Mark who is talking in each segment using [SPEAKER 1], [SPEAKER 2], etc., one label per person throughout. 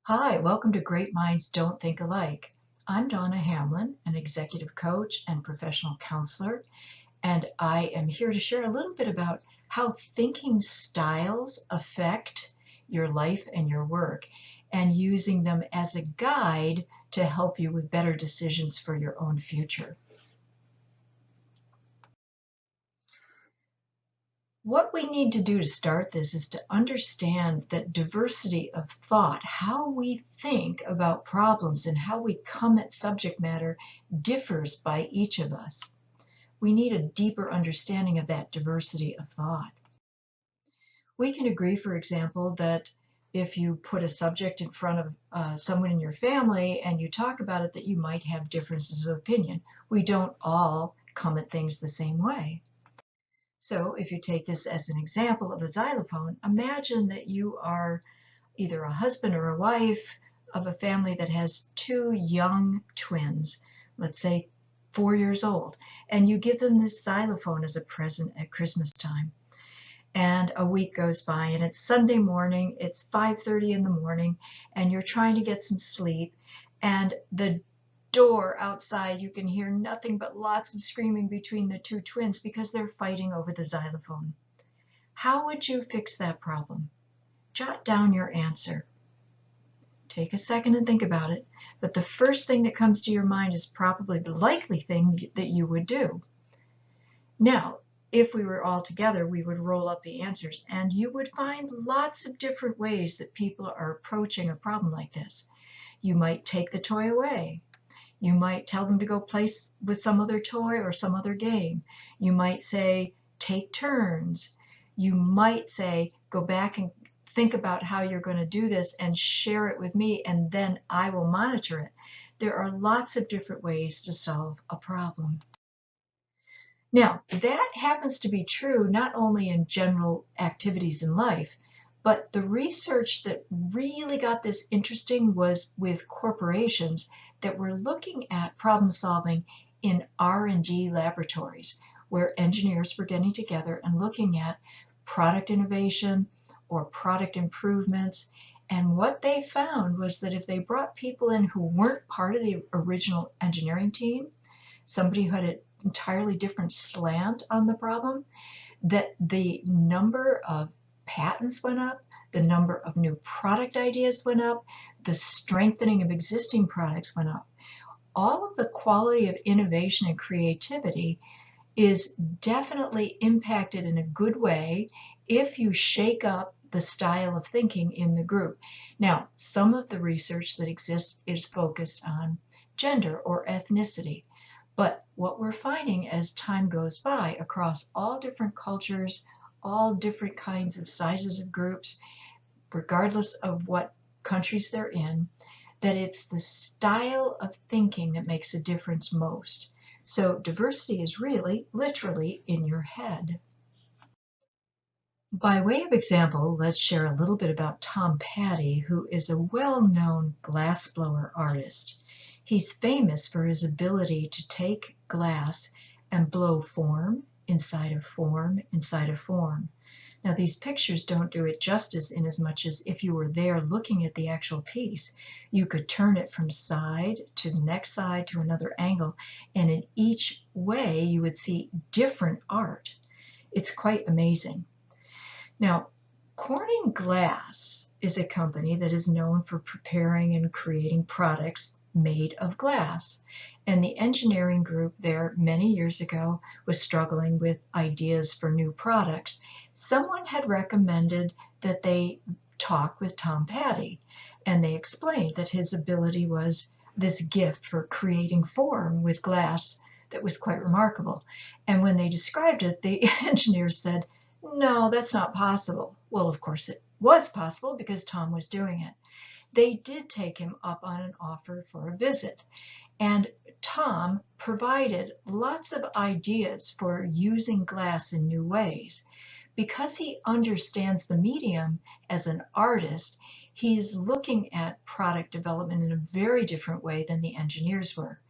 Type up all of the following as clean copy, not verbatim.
[SPEAKER 1] Hi, welcome to Great Minds Don't Think Alike. I'm Donna Hamlin, an executive coach and professional counselor, and I am here to share a little bit about how thinking styles affect your life and your work, and using them as a guide to help you with better decisions for your own future. What we need to do to start this is to understand that diversity of thought, how we think about problems and how we come at subject matter, differs by each of us. We need a deeper understanding of that diversity of thought. We can agree, for example, that if you put a subject in front of someone in your family and you talk about it, that you might have differences of opinion. We don't all come at things the same way. So if you take this as an example of a xylophone, imagine that you are either a husband or a wife of a family that has two young twins, let's say 4 years old, and you give them this xylophone as a present at Christmas time. And a week goes by and it's Sunday morning, it's 5:30 in the morning, and you're trying to get some sleep, and the door outside, you can hear nothing but lots of screaming between the two twins because they're fighting over the xylophone. How would you fix that problem? Jot down your answer. Take a second and think about it, but the first thing that comes to your mind is probably the likely thing that you would do. Now, if we were all together, we would roll up the answers, and you would find lots of different ways that people are approaching a problem like this. You might take the toy away. You might tell them to go play with some other toy or some other game. You might say, take turns. You might say, go back and think about how you're going to do this and share it with me, and then I will monitor it. There are lots of different ways to solve a problem. Now, that happens to be true not only in general activities in life, but the research that really got this interesting was with corporations that were looking at problem solving in R&D laboratories, where engineers were getting together and looking at product innovation or product improvements. And what they found was that if they brought people in who weren't part of the original engineering team, somebody who had an entirely different slant on the problem, that the number of patents went up, the number of new product ideas went up, the strengthening of existing products went up. All of the quality of innovation and creativity is definitely impacted in a good way if you shake up the style of thinking in the group. Now, some of the research that exists is focused on gender or ethnicity. But what we're finding as time goes by across all different cultures, all different kinds of sizes of groups, regardless of what countries they're in, that it's the style of thinking that makes a difference most. So diversity is really, literally, in your head. By way of example, let's share a little bit about Tom Petty, who is a well-known glassblower artist. He's famous for his ability to take glass and blow form inside of form inside of form. Now, these pictures don't do it justice, in as much as if you were there looking at the actual piece, you could turn it from side to the next side to another angle, and in each way you would see different art. It's quite amazing. Now, Corning Glass is a company that is known for preparing and creating products made of glass. And the engineering group there many years ago was struggling with ideas for new products. Someone had recommended that they talk with Tom Petty, and they explained that his ability was this gift for creating form with glass that was quite remarkable. And when they described it, the engineers said, no, that's not possible. Well, of course it was possible because Tom was doing it. They did take him up on an offer for a visit, and Tom provided lots of ideas for using glass in new ways. Because he understands the medium as an artist, he's looking at product development in a very different way than the engineers were.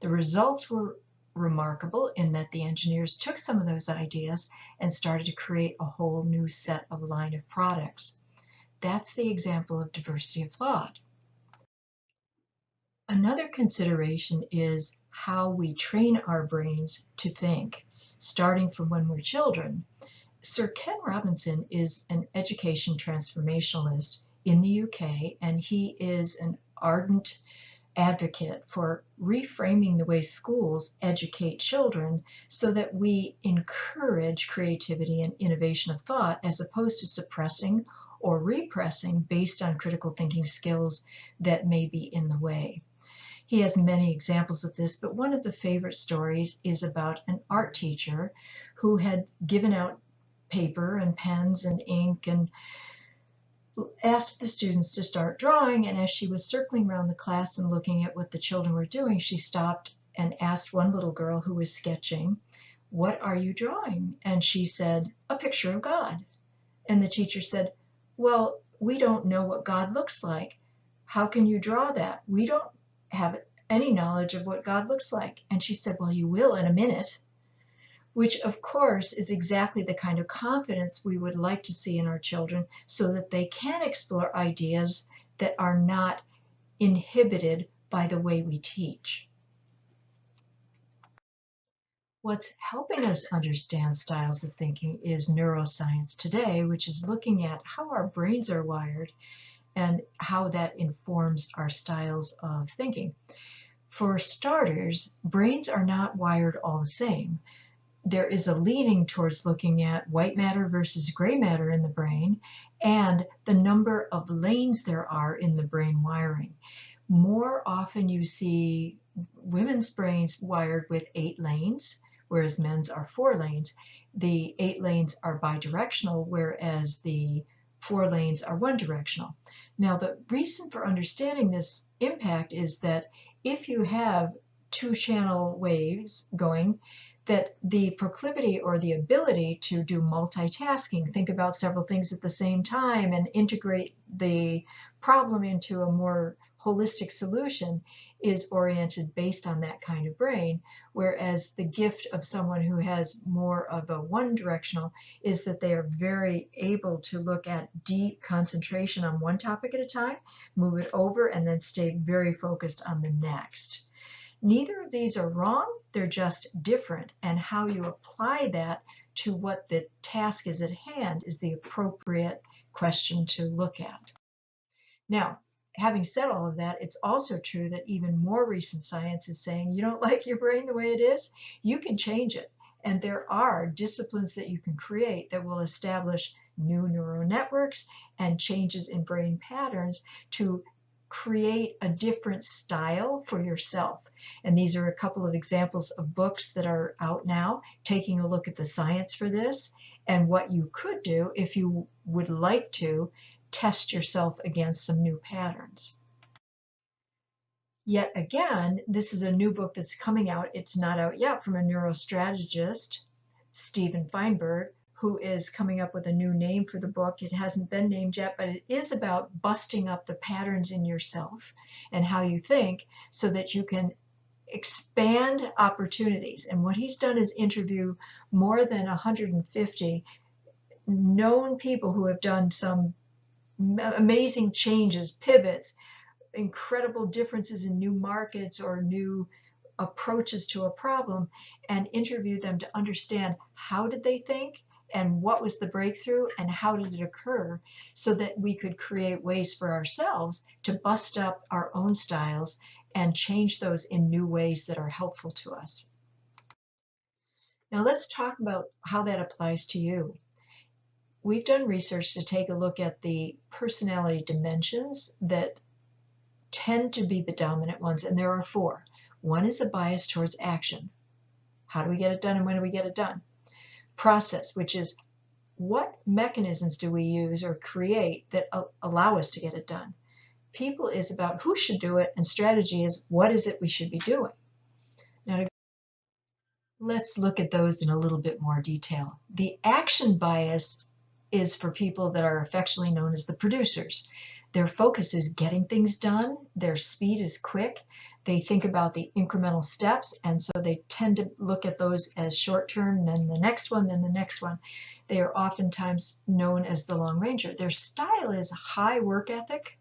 [SPEAKER 1] The results were remarkable in that the engineers took some of those ideas and started to create a whole new set of line of products. That's the example of diversity of thought. Another consideration is how we train our brains to think, starting from when we're children. Sir Ken Robinson is an education transformationalist in the UK, and he is an ardent advocate for reframing the way schools educate children so that we encourage creativity and innovation of thought as opposed to suppressing or repressing based on critical thinking skills that may be in the way. He has many examples of this, but one of the favorite stories is about an art teacher who had given out paper and pens and ink and asked the students to start drawing. And as she was circling around the class and looking at what the children were doing, she stopped and asked one little girl who was sketching, "What are you drawing?" And she said, "A picture of God." And the teacher said, "Well, we don't know what God looks like. How can you draw that? We don't have any knowledge of what God looks like." And she said, "Well, you will in a minute," which of course is exactly the kind of confidence we would like to see in our children so that they can explore ideas that are not inhibited by the way we teach. What's helping us understand styles of thinking is neuroscience today, which is looking at how our brains are wired and how that informs our styles of thinking. For starters, brains are not wired all the same. There is a leaning towards looking at white matter versus gray matter in the brain and the number of lanes there are in the brain wiring. More often you see women's brains wired with 8 lanes, whereas men's are 4 lanes. The 8 lanes are bidirectional, whereas the 4 lanes are one directional. Now, the reason for understanding this impact is that if you have 2-channel waves going, that the proclivity or the ability to do multitasking, think about several things at the same time and integrate the problem into a more holistic solution, is oriented based on that kind of brain, whereas the gift of someone who has more of a one-directional is that they are very able to look at deep concentration on one topic at a time, move it over, and then stay very focused on the next. Neither of these are wrong, they're just different, and how you apply that to what the task is at hand is the appropriate question to look at. Now, having said all of that, it's also true that even more recent science is saying you don't like your brain the way it is, you can change it. And there are disciplines that you can create that will establish new neural networks and changes in brain patterns to create a different style for yourself. And these are a couple of examples of books that are out now, taking a look at the science for this and what you could do if you would like to test yourself against some new patterns. Yet again, this is a new book that's coming out. It's not out yet, from a neurostrategist, Steven Feinberg, who is coming up with a new name for the book. It hasn't been named yet, but it is about busting up the patterns in yourself and how you think so that you can expand opportunities. And what he's done is interview more than 150 known people who have done some amazing changes, pivots, incredible differences in new markets or new approaches to a problem, and interview them to understand how did they think and what was the breakthrough and how did it occur, so that we could create ways for ourselves to bust up our own styles and change those in new ways that are helpful to us. Now let's talk about how that applies to you. We've done research to take a look at the personality dimensions that tend to be the dominant ones, and there are 4. One is a bias towards action. How do we get it done and when do we get it done? Process, which is what mechanisms do we use or create that allow us to get it done? People is about who should do it, and strategy is what is it we should be doing. Now, let's look at those in a little bit more detail. The action bias is for people that are affectionately known as the producers. Their focus is getting things done. Their speed is quick. They think about the incremental steps, and so they tend to look at those as short-term, then the next one, then the next one. They are oftentimes known as the long ranger. Their style is high work ethic,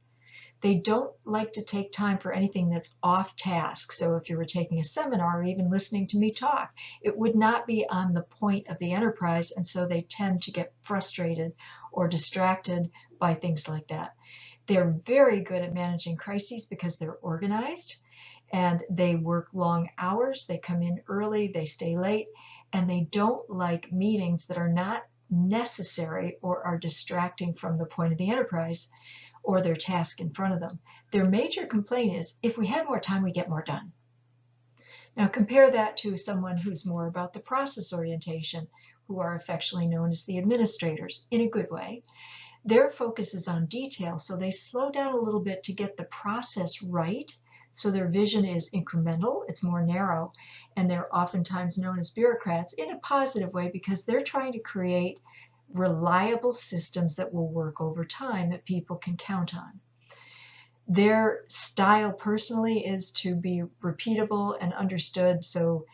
[SPEAKER 1] They don't like to take time for anything that's off task. So if you were taking a seminar or even listening to me talk, it would not be on the point of the enterprise, and so they tend to get frustrated or distracted by things like that. They're very good at managing crises because they're organized and they work long hours, they come in early, they stay late, and they don't like meetings that are not necessary or are distracting from the point of the enterprise or their task in front of them. Their major complaint is, if we had more time, we get more done. Now compare that to someone who's more about the process orientation, who are affectionately known as the administrators, in a good way. Their focus is on detail, so they slow down a little bit to get the process right. So their vision is incremental, it's more narrow, and they're oftentimes known as bureaucrats in a positive way because they're trying to create reliable systems that will work over time that people can count on. Their style personally is to be repeatable and understood, so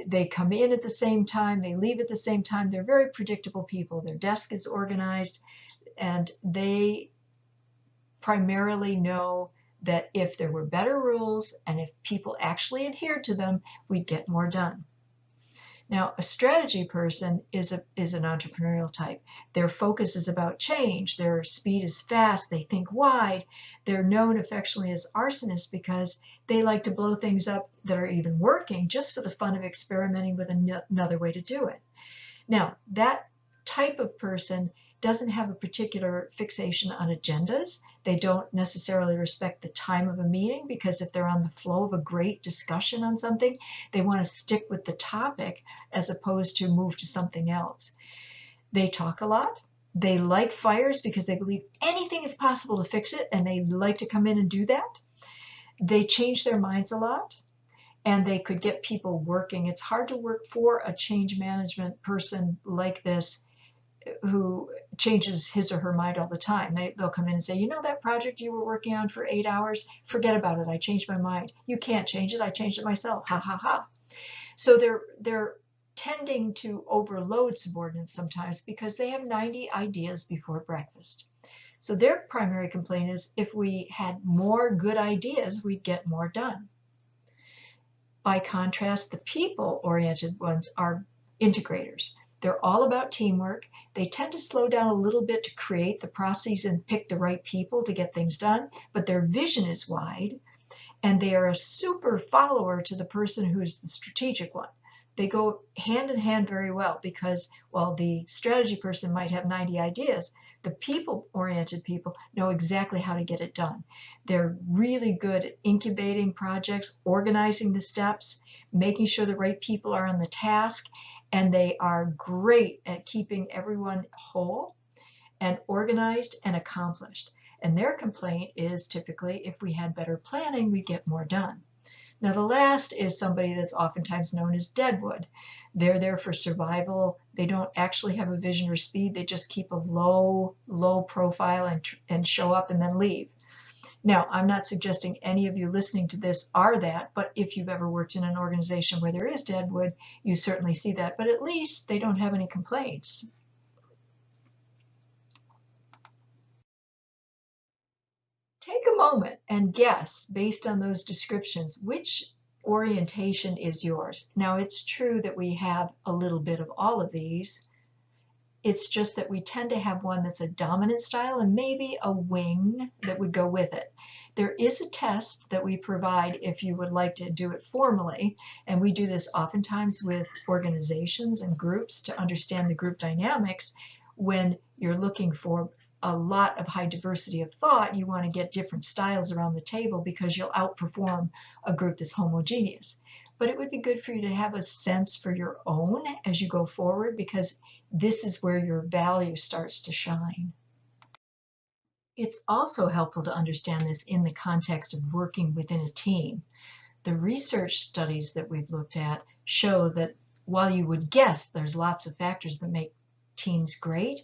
[SPEAKER 1] they come in at the same time, they leave at the same time. They're very predictable people. Their desk is organized, and they primarily know that if there were better rules and if people actually adhered to them, we'd get more done. Now, a strategy person is an entrepreneurial type. Their focus is about change. Their speed is fast. They think wide. They're known affectionately as arsonists because they like to blow things up that are even working just for the fun of experimenting with another way to do it. Now, that type of person doesn't have a particular fixation on agendas. They don't necessarily respect the time of a meeting because if they're on the flow of a great discussion on something, they want to stick with the topic as opposed to move to something else. They talk a lot. They like fires because they believe anything is possible to fix it, and they like to come in and do that. They change their minds a lot, and they could get people working. It's hard to work for a change management person like this who changes his or her mind all the time. They'll come in and say, you know, that project you were working on for 8 hours, forget about it. I changed my mind. You can't change it. I changed it myself. Ha, ha, ha. So they're tending to overload subordinates sometimes because they have 90 ideas before breakfast. So their primary complaint is, if we had more good ideas, we'd get more done. By contrast, the people-oriented ones are integrators. They're all about teamwork. They tend to slow down a little bit to create the processes and pick the right people to get things done, but their vision is wide, and they are a super follower to the person who is the strategic one. They go hand in hand very well because while the strategy person might have 90 ideas, the people-oriented people know exactly how to get it done. They're really good at incubating projects, organizing the steps, making sure the right people are on the task, and they are great at keeping everyone whole and organized and accomplished. And their complaint is typically, if we had better planning, we'd get more done. Now, the last is somebody that's oftentimes known as deadwood. They're there for survival. They don't actually have a vision or speed. They just keep a low profile and show up and then leave. Now, I'm not suggesting any of you listening to this are that, but if you've ever worked in an organization where there is deadwood, you certainly see that. But at least they don't have any complaints. Take a moment and guess, based on those descriptions, which orientation is yours. Now, it's true that we have a little bit of all of these. It's just that we tend to have one that's a dominant style and maybe a wing that would go with it. There is a test that we provide if you would like to do it formally, and we do this oftentimes with organizations and groups to understand the group dynamics. When you're looking for a lot of high diversity of thought, you want to get different styles around the table because you'll outperform a group that's homogeneous. But it would be good for you to have a sense for your own as you go forward, because this is where your value starts to shine. It's also helpful to understand this in the context of working within a team. The research studies that we've looked at show that while you would guess there's lots of factors that make teams great,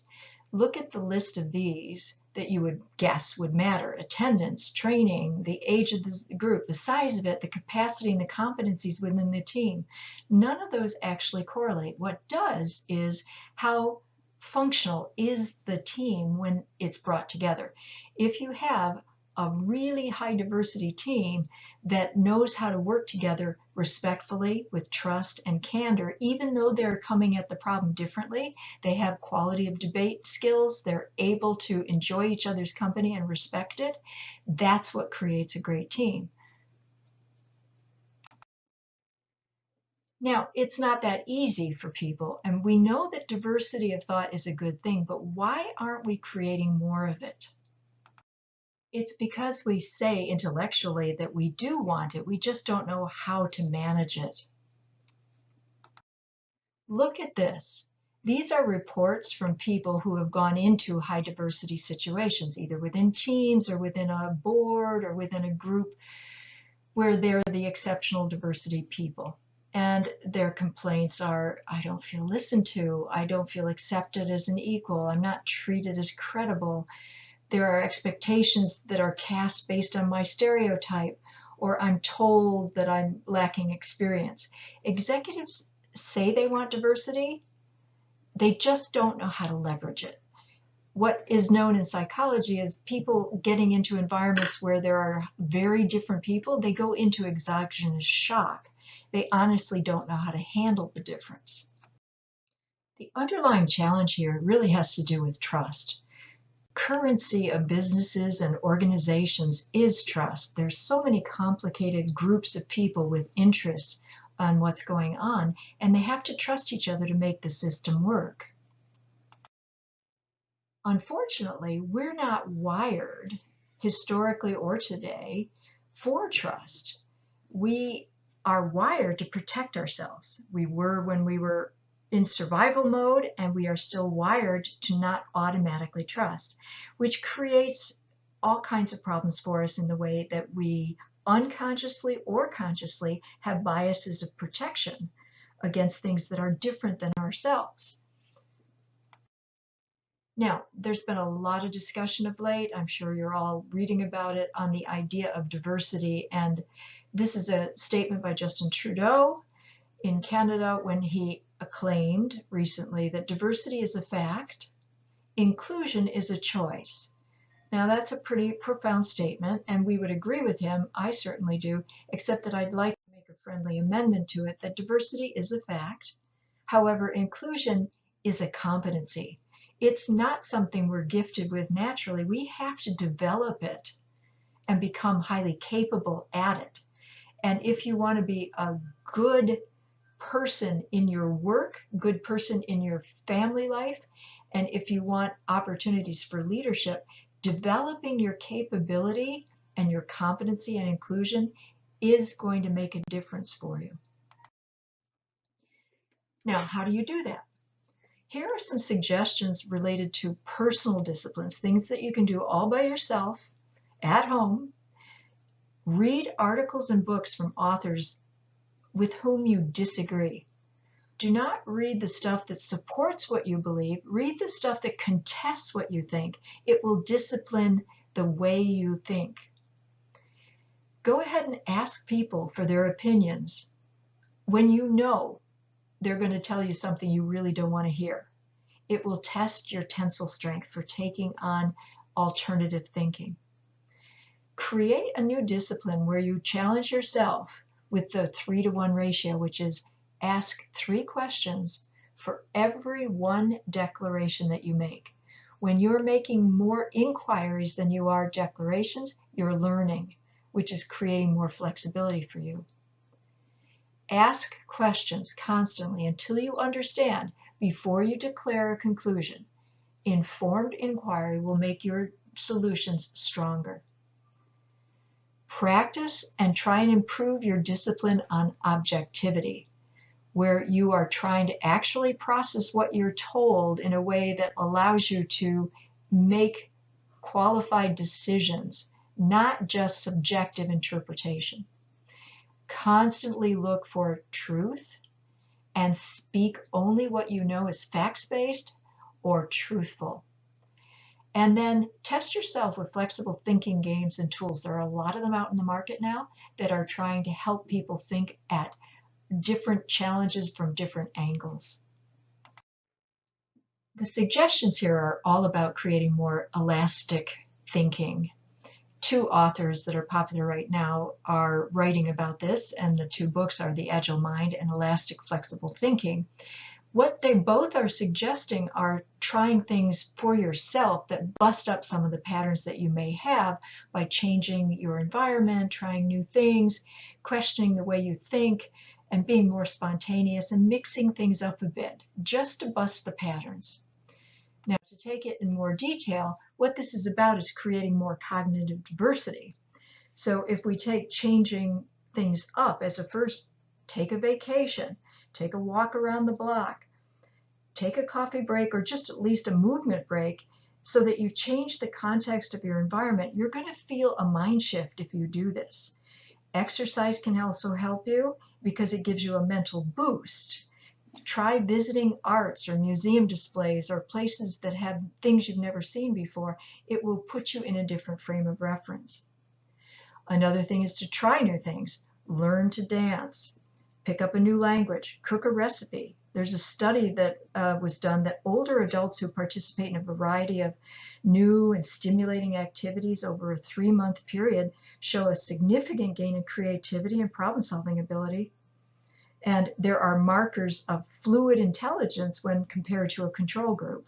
[SPEAKER 1] look at the list of these that you would guess would matter: attendance, training, the age of the group, the size of it, the capacity and the competencies within the team. None of those actually correlate. What does is how functional is the team when it's brought together. If you have a really high diversity team that knows how to work together respectfully with trust and candor, even though they're coming at the problem differently. They have quality of debate skills. They're able to enjoy each other's company and respect it. That's what creates a great team. Now, it's not that easy for people, and we know that diversity of thought is a good thing, but why aren't we creating more of it? It's because we say intellectually that we do want it, we just don't know how to manage it. Look at this. These are reports from people who have gone into high diversity situations, either within teams or within a board or within a group where they're the exceptional diversity people. And their complaints are, I don't feel listened to, I don't feel accepted as an equal, I'm not treated as credible. There are expectations that are cast based on my stereotype, or I'm told that I'm lacking experience. Executives say they want diversity, they just don't know how to leverage it. What is known in psychology is people getting into environments where there are very different people, they go into exogenous shock. They honestly don't know how to handle the difference. The underlying challenge here really has to do with trust. Currency of businesses and organizations is trust. There's so many complicated groups of people with interests on what's going on, and they have to trust each other to make the system work. Unfortunately, we're not wired, historically or today, for trust. We are wired to protect ourselves. We were when we were in survival mode, and we are still wired to not automatically trust, which creates all kinds of problems for us in the way that we unconsciously or consciously have biases of protection against things that are different than ourselves. Now, there's been a lot of discussion of late, I'm sure you're all reading about it, on the idea of diversity, and this is a statement by Justin Trudeau in Canada when he acclaimed recently that diversity is a fact, inclusion is a choice. Now that's a pretty profound statement, and we would agree with him, I certainly do, except that I'd like to make a friendly amendment to it that diversity is a fact. However, inclusion is a competency. It's not something we're gifted with naturally. We have to develop it and become highly capable at it. And if you want to be a good person in your work, good person in your family life, and if you want opportunities for leadership, developing your capability and your competency and inclusion is going to make a difference for you. Now, how do you do that? Here are some suggestions related to personal disciplines, things that you can do all by yourself at home. Read articles and books from authors with whom you disagree. Do not read the stuff that supports what you believe. Read the stuff that contests what you think. It will discipline the way you think. Go ahead and ask people for their opinions when you know they're going to tell you something you really don't want to hear. It will test your tensile strength for taking on alternative thinking. Create a new discipline where you challenge yourself with the 3-to-1 ratio, which is ask 3 questions for every 1 declaration that you make. When you're making more inquiries than you are declarations, you're learning, which is creating more flexibility for you. Ask questions constantly until you understand before you declare a conclusion. Informed inquiry will make your solutions stronger. Practice and try and improve your discipline on objectivity, where you are trying to actually process what you're told in a way that allows you to make qualified decisions, not just subjective interpretation. Constantly look for truth and speak only what you know is facts-based or truthful. And then test yourself with flexible thinking games and tools. There are a lot of them out in the market now that are trying to help people think at different challenges from different angles. The suggestions here are all about creating more elastic thinking. two authors that are popular right now are writing about this, and the two books are The Agile Mind and Elastic Flexible Thinking. What they both are suggesting are trying things for yourself that bust up some of the patterns that you may have by changing your environment, trying new things, questioning the way you think, and being more spontaneous and mixing things up a bit, just to bust the patterns. Now, to take it in more detail, what this is about is creating more cognitive diversity. So if we take changing things up as a first, take a vacation, take a walk around the block, take a coffee break, or just at least a movement break, so that you change the context of your environment, you're going to feel a mind shift if you do this. Exercise can also help you because it gives you a mental boost. Try visiting arts or museum displays or places that have things you've never seen before. It will put you in a different frame of reference. Another thing is to try new things. Learn to dance, pick up a new language, cook a recipe. There's a study that was done that older adults who participate in a variety of new and stimulating activities over a 3-month period show a significant gain in creativity and problem-solving ability. And there are markers of fluid intelligence when compared to a control group.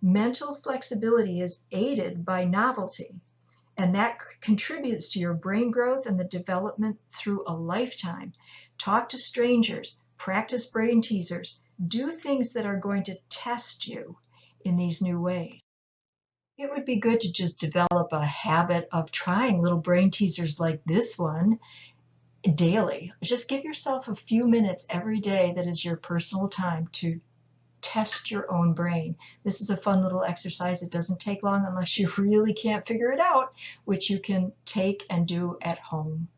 [SPEAKER 1] Mental flexibility is aided by novelty, and that contributes to your brain growth and the development through a lifetime. Talk to strangers, practice brain teasers, do things that are going to test you in these new ways. It would be good to just develop a habit of trying little brain teasers like this one daily. Just give yourself a few minutes every day that is your personal time to test your own brain. This is a fun little exercise. It doesn't take long unless you really can't figure it out, which you can take and do at home.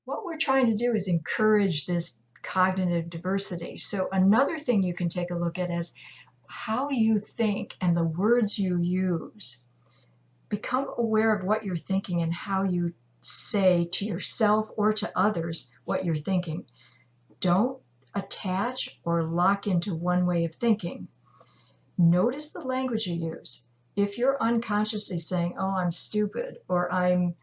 [SPEAKER 1] What we're trying to do is encourage this cognitive diversity. So another thing you can take a look at is how you think and the words you use. Become aware of what you're thinking and how you say to yourself or to others what you're thinking. Don't attach or lock into one way of thinking. Notice the language you use. If you're unconsciously saying, oh, I'm stupid, or I'm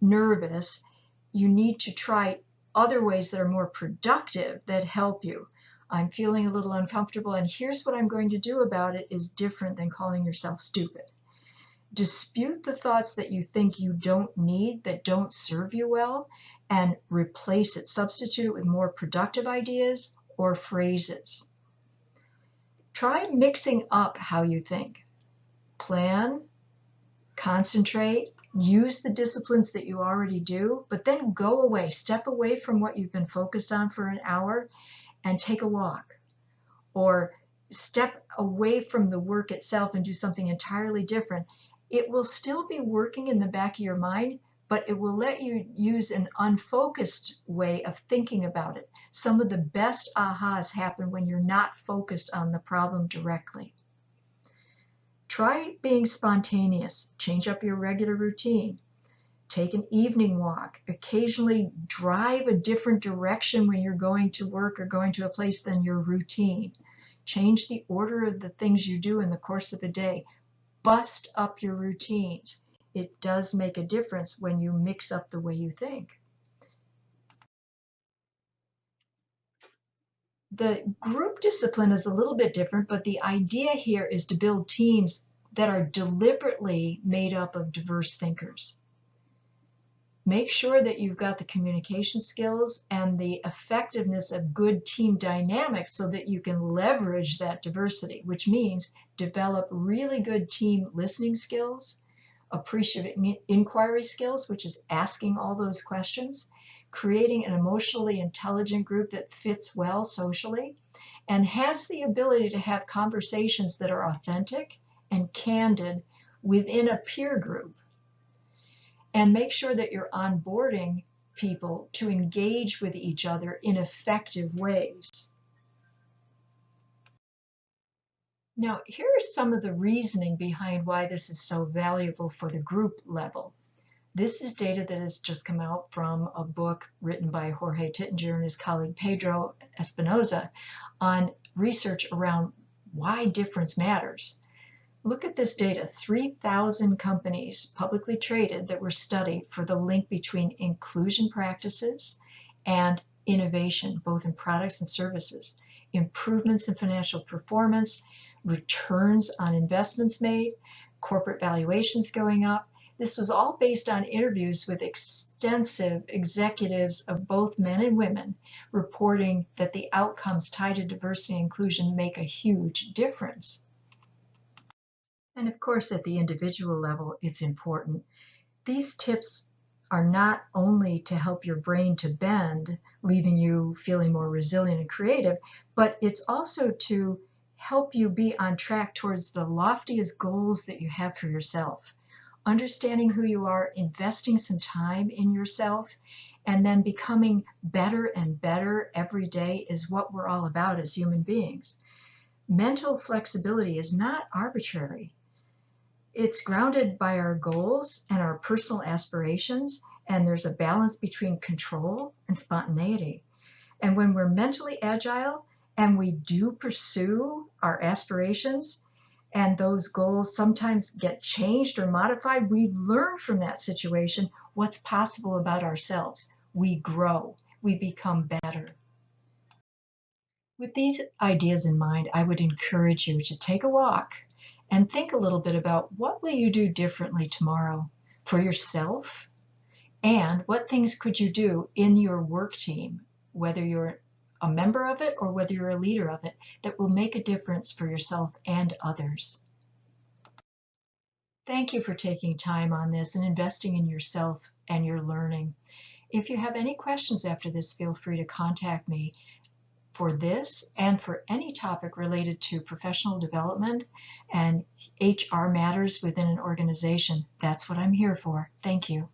[SPEAKER 1] nervous, you need to try other ways that are more productive that help you. I'm feeling a little uncomfortable, and here's what I'm going to do about it is different than calling yourself stupid. Dispute the thoughts that you think you don't need, that don't serve you well, and replace it. Substitute it with more productive ideas or phrases. Try mixing up how you think. Plan, concentrate, use the disciplines that you already do, but then go away, step away from what you've been focused on for an hour and take a walk. Or step away from the work itself and do something entirely different. It will still be working in the back of your mind, but it will let you use an unfocused way of thinking about it. Some of the best ahas happen when you're not focused on the problem directly. Try being spontaneous. Change up your regular routine. Take an evening walk. Occasionally drive a different direction when you're going to work or going to a place than your routine. Change the order of the things you do in the course of a day. Bust up your routines. It does make a difference when you mix up the way you think. The group discipline is a little bit different, but the idea here is to build teams that are deliberately made up of diverse thinkers. Make sure that you've got the communication skills and the effectiveness of good team dynamics so that you can leverage that diversity, which means develop really good team listening skills, appreciative inquiry skills, which is asking all those questions, creating an emotionally intelligent group that fits well socially, and has the ability to have conversations that are authentic and candid within a peer group. And make sure that you're onboarding people to engage with each other in effective ways. Now, here are some of the reasoning behind why this is so valuable for the group level. This is data that has just come out from a book written by Jorge Tittinger and his colleague Pedro Espinoza on research around why difference matters. Look at this data, 3,000 companies publicly traded that were studied for the link between inclusion practices and innovation, both in products and services, improvements in financial performance, returns on investments made, corporate valuations going up. This was all based on interviews with extensive executives of both men and women reporting that the outcomes tied to diversity and inclusion make a huge difference. And of course, at the individual level, it's important. These tips are not only to help your brain to bend, leaving you feeling more resilient and creative, but it's also to help you be on track towards the loftiest goals that you have for yourself. Understanding who you are, investing some time in yourself, and then becoming better and better every day is what we're all about as human beings. Mental flexibility is not arbitrary. It's grounded by our goals and our personal aspirations, and there's a balance between control and spontaneity. And when we're mentally agile and we do pursue our aspirations, and those goals sometimes get changed or modified, we learn from that situation what's possible about ourselves. We grow, we become better. With these ideas in mind, I would encourage you to take a walk and think a little bit about what will you do differently tomorrow for yourself, and what things could you do in your work team, whether you're a member of it or whether you're a leader of it, that will make a difference for yourself and others. Thank you for taking time on this and investing in yourself and your learning. If you have any questions after this, feel free to contact me for this and for any topic related to professional development and HR matters within an organization. That's what I'm here for. Thank you.